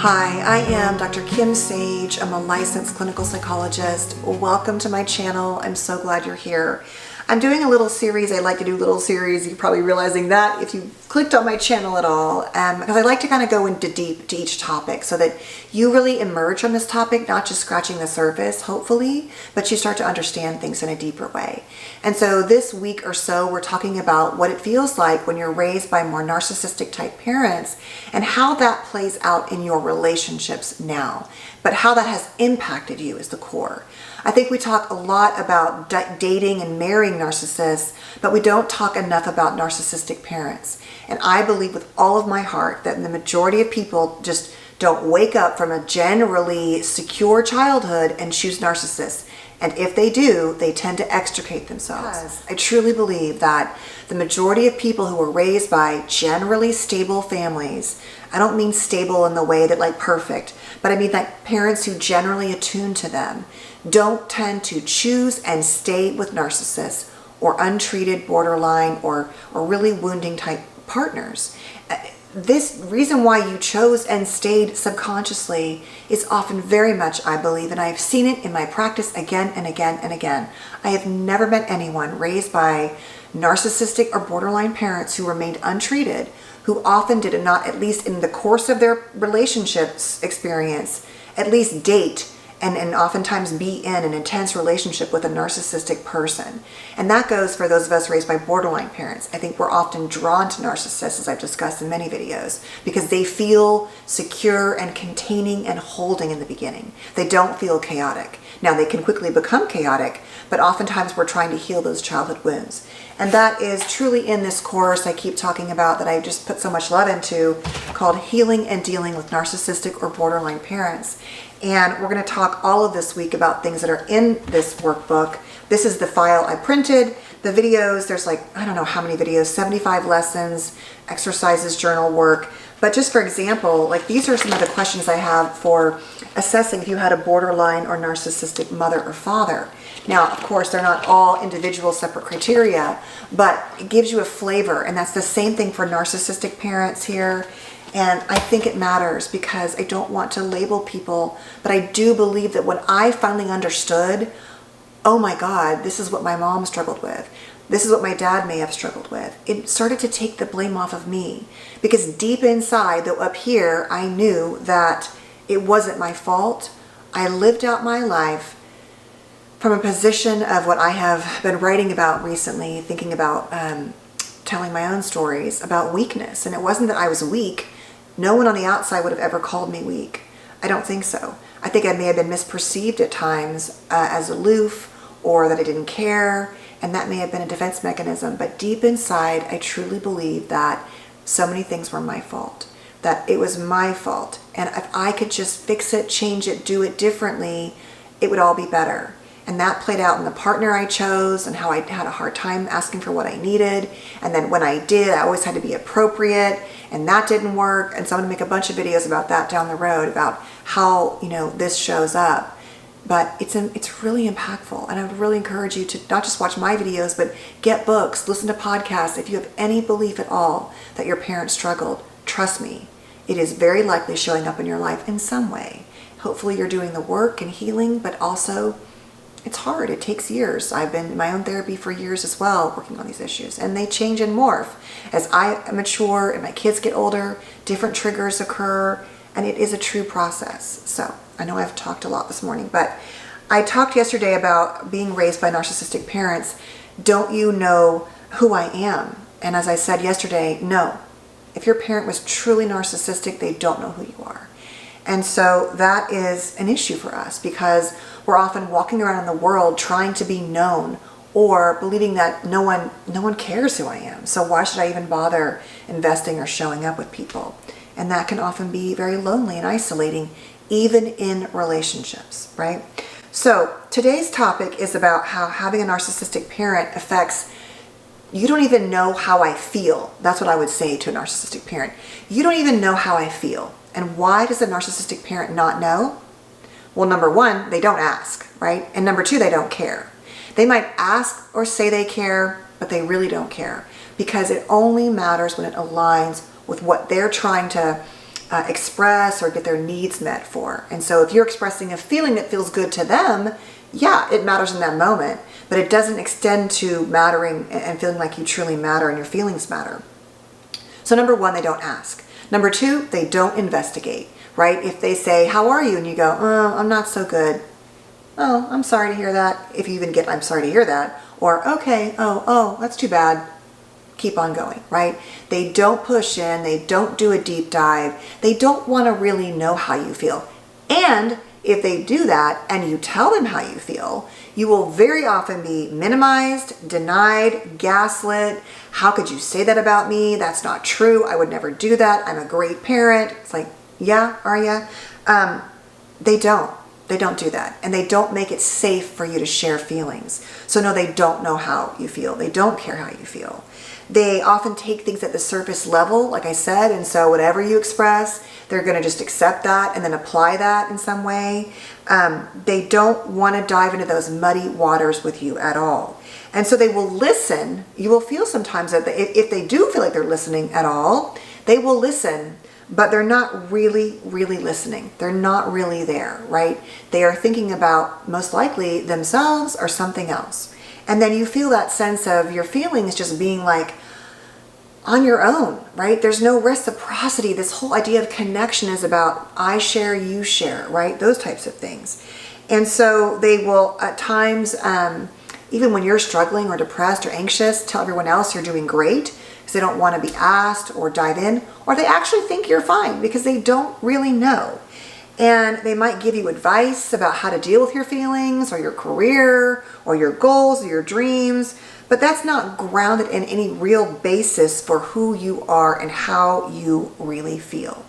Hi, I am Dr. Kim Sage. I'm a licensed clinical psychologist. Welcome to my channel. I'm so glad you're here. I'm doing a little series. I like to do little series. You're probably realizing that if you clicked on my channel at all, because I like to kind of go into deep to each topic so that you really emerge from this topic, not just scratching the surface, hopefully, but you start to understand things in a deeper way. And so this week or so, we're talking about what it feels like when you're raised by more narcissistic type parents and how that plays out in your relationships now, but how that has impacted you is the core. I think we talk a lot about dating and marrying narcissists, but we don't talk enough about narcissistic parents. And I believe with all of my heart that the majority of people just don't wake up from a generally secure childhood and choose narcissists. And if they do, they tend to extricate themselves. Because I truly believe that the majority of people who were raised by generally stable families, I don't mean stable in the way that like perfect, but I mean like parents who generally attune to them, don't tend to choose and stay with narcissists or untreated borderline or really wounding type partners. This reason why you chose and stayed subconsciously is often very much, I believe, and I've seen it in my practice again and again and again. I have never met anyone raised by narcissistic or borderline parents who remained untreated, who often did not, at least in the course of their relationships experience, at least date and oftentimes be in an intense relationship with a narcissistic person. And that goes for those of us raised by borderline parents. I think we're often drawn to narcissists, as I've discussed in many videos, because they feel secure and containing and holding in the beginning. They don't feel chaotic. Now, they can quickly become chaotic, but oftentimes we're trying to heal those childhood wounds. And that is truly in this course I keep talking about that I just put so much love into, called Healing and Dealing with Narcissistic or Borderline Parents. And we're going to talk all of this week about things that are in this workbook. This is the file I printed. The videos, there's like, I don't know how many videos, 75 lessons, exercises, journal work. But just for example, like these are some of the questions I have for assessing if you had a borderline or narcissistic mother or father. Now, of course, they're not all individual separate criteria, but it gives you a flavor. And that's the same thing for narcissistic parents here. And I think it matters because I don't want to label people, but I do believe that when I finally understood, oh my God, this is what my mom struggled with. This is what my dad may have struggled with. It started to take the blame off of me because deep inside, though up here, I knew that it wasn't my fault. I lived out my life from a position of what I have been writing about recently, thinking about telling my own stories about weakness. And it wasn't that I was weak. No one on the outside would have ever called me weak. I don't think so. I think I may have been misperceived at times as aloof or that I didn't care, and that may have been a defense mechanism. But deep inside, I truly believe that so many things were my fault, that it was my fault. And if I could just fix it, change it, do it differently, it would all be better. And that played out in the partner I chose and how I had a hard time asking for what I needed. And then when I did, I always had to be appropriate, and that didn't work. And so I'm gonna make a bunch of videos about that down the road, about how, this shows up. But it's really impactful. And I would really encourage you to not just watch my videos, but get books, listen to podcasts. If you have any belief at all that your parents struggled, trust me, it is very likely showing up in your life in some way. Hopefully you're doing the work and healing, but also it's hard. It takes years. I've been in my own therapy for years as well, working on these issues, and they change and morph. As I mature and my kids get older, different triggers occur, and it is a true process. So I know I've talked a lot this morning, but I talked yesterday about being raised by narcissistic parents. Don't you know who I am? And as I said yesterday, no. If your parent was truly narcissistic, they don't know who you are. And so that is an issue for us because we're often walking around in the world trying to be known or believing that no one cares who I am. So why should I even bother investing or showing up with people? And that can often be very lonely and isolating, even in relationships, right? So today's topic is about how having a narcissistic parent affects, you don't even know how I feel. That's what I would say to a narcissistic parent. You don't even know how I feel. And why does a narcissistic parent not know? Well, number one, they don't ask, right? And number two, they don't care. They might ask or say they care, but they really don't care because it only matters when it aligns with what they're trying to express or get their needs met for. And so if you're expressing a feeling that feels good to them, yeah, it matters in that moment, but it doesn't extend to mattering and feeling like you truly matter and your feelings matter. So number one, they don't ask. Number two, they don't investigate, right? If they say, how are you? And you go, oh, I'm not so good. Oh, I'm sorry to hear that. If you even get, I'm sorry to hear that. Or, okay, oh, that's too bad. Keep on going, right? They don't push in. They don't do a deep dive. They don't want to really know how you feel. And if they do that and you tell them how you feel, you will very often be minimized, denied, gaslit. How could you say that about me? That's not true. I would never do that. I'm a great parent. It's like, yeah, are ya? They don't. They don't do that. And they don't make it safe for you to share feelings. So no, they don't know how you feel. They don't care how you feel. They often take things at the surface level, like I said, and so whatever you express, they're going to just accept that and then apply that in some way. They don't want to dive into those muddy waters with you at all. And so they will listen. You will feel sometimes that if they do feel like they're listening at all, they will listen, but they're not really listening. They're not really there, right? They are thinking about, most likely, themselves or something else. And then you feel that sense of your feelings just being like on your own, right? There's no reciprocity. This whole idea of connection is about I share, you share, right? Those types of things. And so they will at times, even when you're struggling or depressed or anxious, tell everyone else you're doing great because they don't want to be asked or dive in, or they actually think you're fine because they don't really know. And they might give you advice about how to deal with your feelings or your career or your goals or your dreams, but that's not grounded in any real basis for who you are and how you really feel.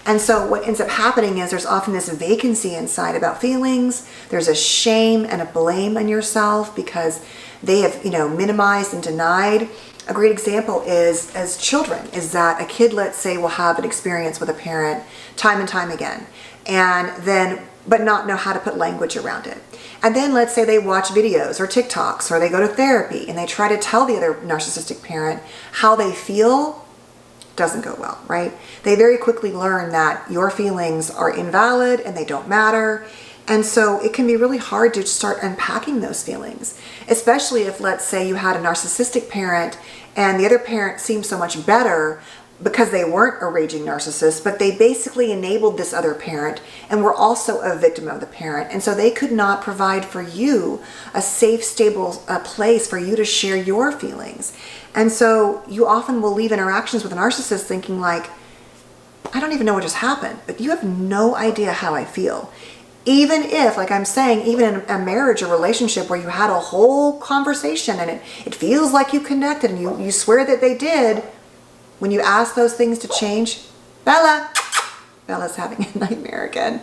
And so what ends up happening is there's often this vacancy inside about feelings. There's a shame and a blame on yourself because they have, minimized and denied. A great example is as children is that a kid, let's say, will have an experience with a parent time and time again, and then but not know how to put language around it. And then let's say they watch videos or TikToks or they go to therapy and they try to tell the other narcissistic parent how they feel. Doesn't go well, right? They very quickly learn that your feelings are invalid and they don't matter. And so it can be really hard to start unpacking those feelings, especially if, let's say, you had a narcissistic parent and the other parent seemed so much better because they weren't a raging narcissist, but they basically enabled this other parent and were also a victim of the parent. And so they could not provide for you a safe, stable place for you to share your feelings. And so you often will leave interactions with a narcissist thinking like, I don't even know what just happened, but you have no idea how I feel. Even if, like I'm saying, even in a marriage or relationship where you had a whole conversation and it feels like you connected and you swear that they did, when you ask those things to change, Bella's having a nightmare again.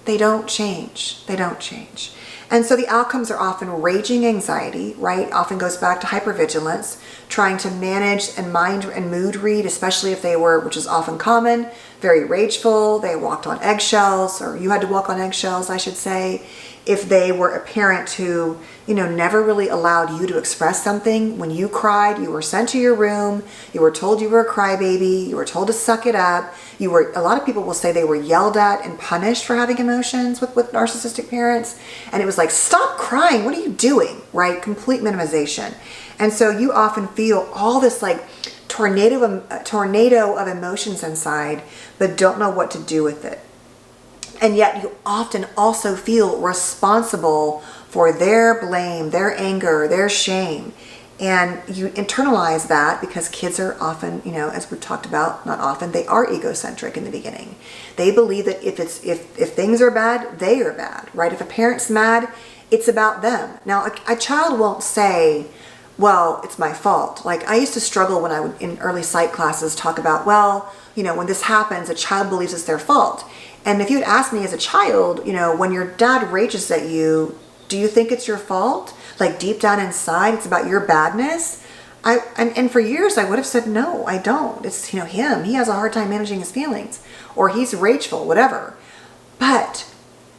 They don't change. They don't change. And so the outcomes are often raging anxiety, right? Often goes back to hypervigilance, trying to manage and mind and mood read, especially if they were, which is often common, very rageful. They walked on eggshells, or you had to walk on eggshells, I should say. If they were a parent who, never really allowed you to express something. When you cried, you were sent to your room. You were told you were a crybaby. You were told to suck it up. A lot of people will say they were yelled at and punished for having emotions with narcissistic parents. And it was like, stop crying. What are you doing? Right? Complete minimization. And so you often feel all this like tornado of emotions inside, but don't know what to do with it. And yet you often also feel responsible for their blame, their anger, their shame. And you internalize that because kids are often, as we've talked about, not often, they are egocentric in the beginning. They believe that if things are bad, they are bad, right? If a parent's mad, it's about them. Now, a child won't say, well, it's my fault. Like I used to struggle when I would, in early psych classes, talk about, when this happens, a child believes it's their fault. And if you'd asked me as a child, when your dad rages at you, do you think it's your fault? Like deep down inside, it's about your badness? And for years I would have said, no, I don't. It's, him. He has a hard time managing his feelings. Or he's rageful, whatever. But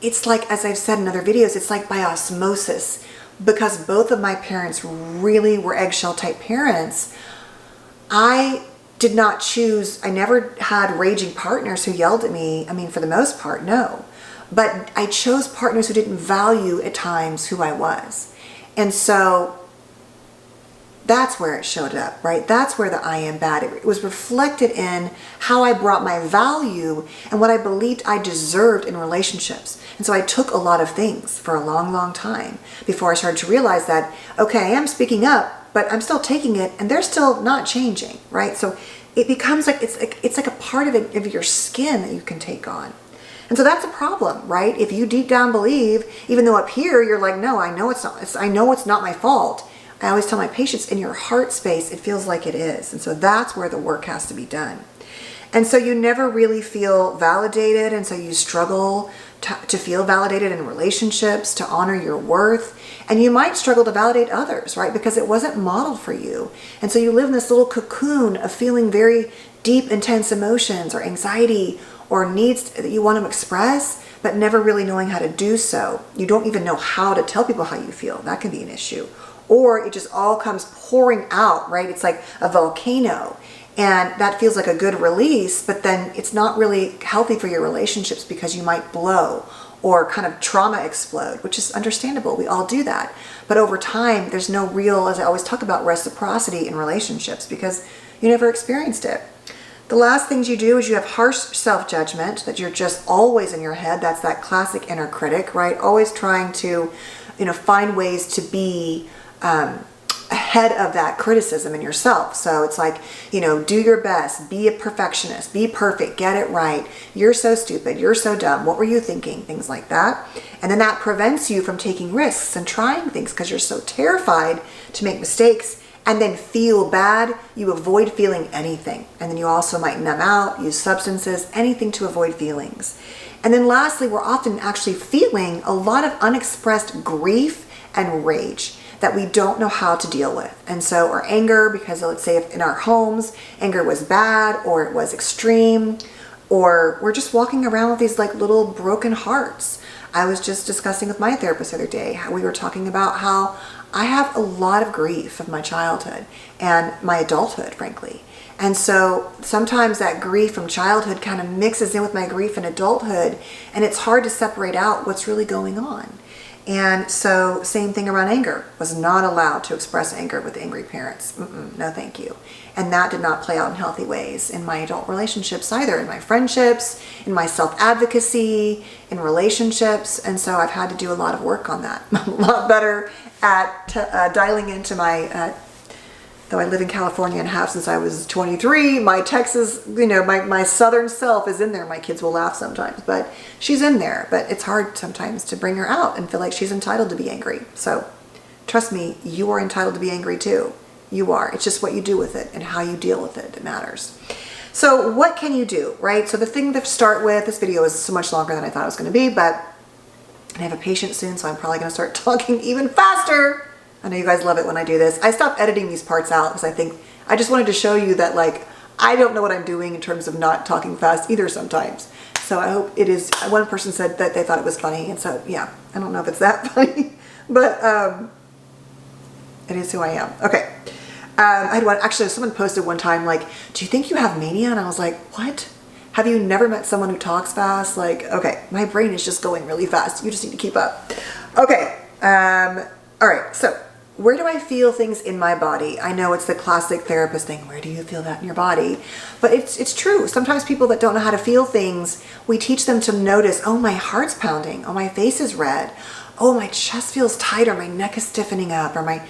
it's like, as I've said in other videos, it's like by osmosis. Because both of my parents really were eggshell type parents, I did not choose, I never had raging partners who yelled at me. I mean, for the most part, no. But I chose partners who didn't value at times who I was. And so that's where it showed up, right? That's where the I am bad. It was reflected in how I brought my value and what I believed I deserved in relationships. And so I took a lot of things for a long, long time before I started to realize that, okay, I am speaking up, but I'm still taking it and they're still not changing, right? So it becomes like, it's like a part of your skin that you can take on. And so that's a problem, right? If you deep down believe, even though up here you're like, no, I know it's not, I know it's not my fault. I always tell my patients, in your heart space, it feels like it is. And so that's where the work has to be done. And so you never really feel validated. And so you struggle to feel validated in relationships, to honor your worth. And you might struggle to validate others, right? Because it wasn't modeled for you. And so you live in this little cocoon of feeling very deep, intense emotions or anxiety or needs that you want to express, but never really knowing how to do so. You don't even know how to tell people how you feel. That can be an issue. Or it just all comes pouring out, right? It's like a volcano. And that feels like a good release, but then it's not really healthy for your relationships because you might blow or kind of trauma explode, which is understandable. We all do that. But over time, there's no real, as I always talk about, reciprocity in relationships because you never experienced it. The last things you do is you have harsh self-judgment, that you're just always in your head. That's that classic inner critic, right? Always trying to, find ways to be ahead of that criticism in yourself. So it's like, do your best, be a perfectionist, be perfect, get it right. You're so stupid, you're so dumb, what were you thinking? Things like that. And then that prevents you from taking risks and trying things because you're so terrified to make mistakes and then feel bad. You avoid feeling anything. And then you also might numb out, use substances, anything to avoid feelings. And then lastly, we're often actually feeling a lot of unexpressed grief and rage that we don't know how to deal with. And so our anger, because let's say if in our homes, anger was bad or it was extreme, or we're just walking around with these like little broken hearts. I was just discussing with my therapist the other day, how we were talking about how I have a lot of grief of my childhood and my adulthood, frankly. And so sometimes that grief from childhood kind of mixes in with my grief in adulthood, and it's hard to separate out what's really going on. And so same thing around anger. Was not allowed to express anger with angry parents. No, thank you. And that did not play out in healthy ways in my adult relationships either, in my friendships, in my self-advocacy, in relationships. And so I've had to do a lot of work on that. I'm a lot better at dialing into my, though I live in California and have since I was 23, my Texas, my southern self is in there. My kids will laugh sometimes, but she's in there. But it's hard sometimes to bring her out and feel like she's entitled to be angry. So trust me, you are entitled to be angry too. You are. It's just what you do with it and how you deal with it that matters. So what can you do, right? So the thing to start with, this video is so much longer than I thought it was going to be, but I have a patient soon, so I'm probably going to start talking even faster. I know you guys love it when I do this. I stopped editing these parts out because I just wanted to show you that I don't know what I'm doing in terms of not talking fast either sometimes. So I hope it is, one person said that they thought it was funny. And so, yeah, I don't know if it's that funny, but it is who I am. Okay. I had one, actually someone posted one time, do you think you have mania? And I was like, what? Have you never met someone who talks fast? Okay, my brain is just going really fast. You just need to keep up. Okay. All right. So where do I feel things in my body? I know it's the classic therapist thing. Where do you feel that in your body? But it's true. Sometimes people that don't know how to feel things, we teach them to notice, oh, my heart's pounding. Oh, my face is red. Oh, my chest feels tight, or my neck is stiffening up, or my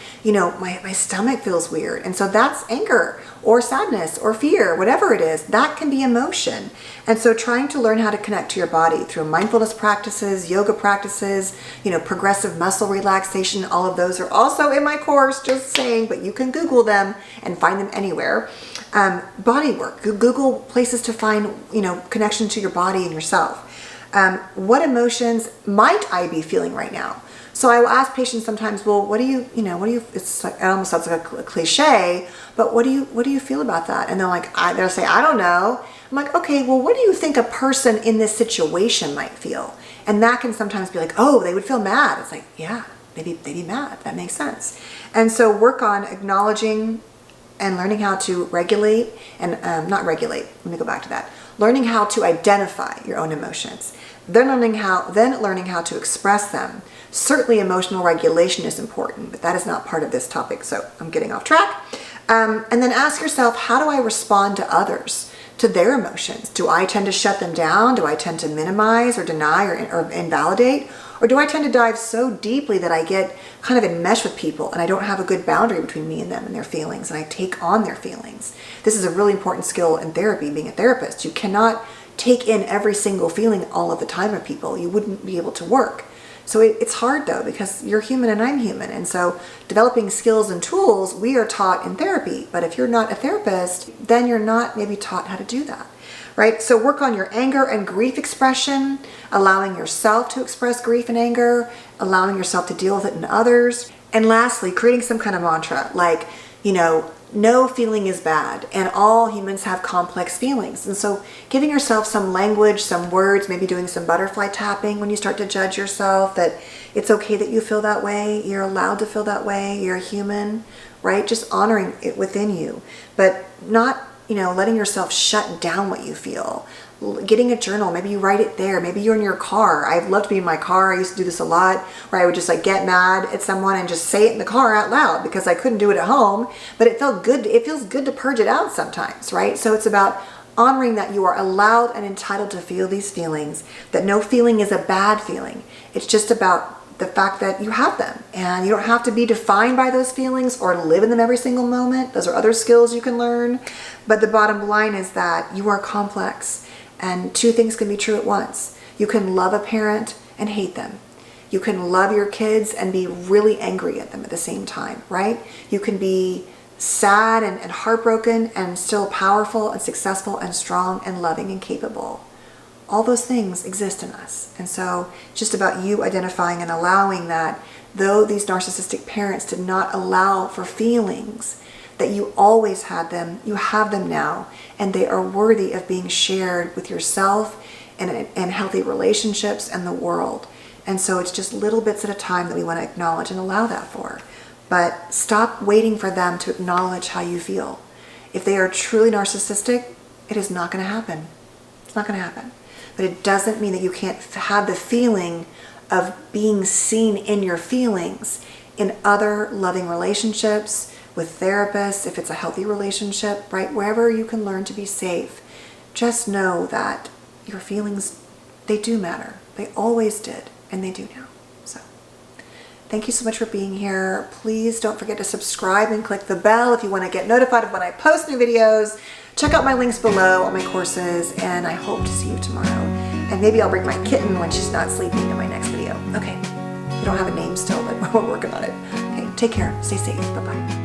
stomach feels weird. And so that's anger or sadness or fear, whatever it is, that can be emotion. And so trying to learn how to connect to your body through mindfulness practices, yoga practices, progressive muscle relaxation, all of those are also in my course, just saying, but you can Google them and find them anywhere. Body work, Google places to find, connection to your body and yourself. What emotions might I be feeling right now? So I will ask patients sometimes, well, what do you, it's like, it almost sounds like a cliche, but what do you feel about that? And they'll say, I don't know. I'm like, okay, well, what do you think a person in this situation might feel? And that can sometimes be like, oh, they would feel mad. It's like, yeah, they'd be mad. That makes sense. And so work on acknowledging and learning how to regulate and not regulate. Let me go back to that. Learning how to identify your own emotions, then learning how to express them. Certainly emotional regulation is important, but that is not part of this topic, so I'm getting off track. And then ask yourself, how do I respond to others, to their emotions? Do I tend to shut them down? Do I tend to minimize or deny or invalidate? Or do I tend to dive so deeply that I get kind of enmeshed with people and I don't have a good boundary between me and them and their feelings, and I take on their feelings? This is a really important skill in therapy, being a therapist. You cannot take in every single feeling all of the time of people. You wouldn't be able to work. So it's hard though, because you're human and I'm human. And so developing skills and tools we are taught in therapy. But if you're not a therapist, then you're not maybe taught how to do that. Right? So work on your anger and grief expression, allowing yourself to express grief and anger, allowing yourself to deal with it in others. And lastly, creating some kind of mantra like, no feeling is bad, and all humans have complex feelings. And so giving yourself some language, some words, maybe doing some butterfly tapping when you start to judge yourself, that it's okay that you feel that way, you're allowed to feel that way, you're a human, right? Just honoring it within you, but not letting yourself shut down what you feel. Getting a journal, maybe you write it there. Maybe you're in your car. I've loved to be in my car. I used to do this a lot, where I would just get mad at someone and just say it in the car out loud, because I couldn't do it at home, but it felt good. It feels good to purge it out sometimes, right? So it's about honoring that you are allowed and entitled to feel these feelings, that no feeling is a bad feeling. It's just about the fact that you have them, and you don't have to be defined by those feelings or live in them every single moment. Those are other skills you can learn. But the bottom line is that you are complex, and two things can be true at once. You can love a parent and hate them. You can love your kids and be really angry at them at the same time, right? You can be sad and heartbroken and still powerful and successful and strong and loving and capable. All those things exist in us. And so it's just about you identifying and allowing that, though these narcissistic parents did not allow for feelings, that you always had them, you have them now, and they are worthy of being shared with yourself and healthy relationships and the world. And so it's just little bits at a time that we want to acknowledge and allow that for. But stop waiting for them to acknowledge how you feel. If they are truly narcissistic, it is not going to happen. It's not going to happen. But it doesn't mean that you can't have the feeling of being seen in your feelings in other loving relationships, with therapists, if it's a healthy relationship, right? Wherever you can learn to be safe, just know that your feelings, they do matter. They always did, and they do now. So thank you so much for being here. Please don't forget to subscribe and click the bell if you want to get notified of when I post new videos. Check out my links below, all my courses, and I hope to see you tomorrow. And maybe I'll bring my kitten when she's not sleeping in my next video. Okay, we don't have a name still, but we're working on it. Okay, take care, stay safe, bye-bye.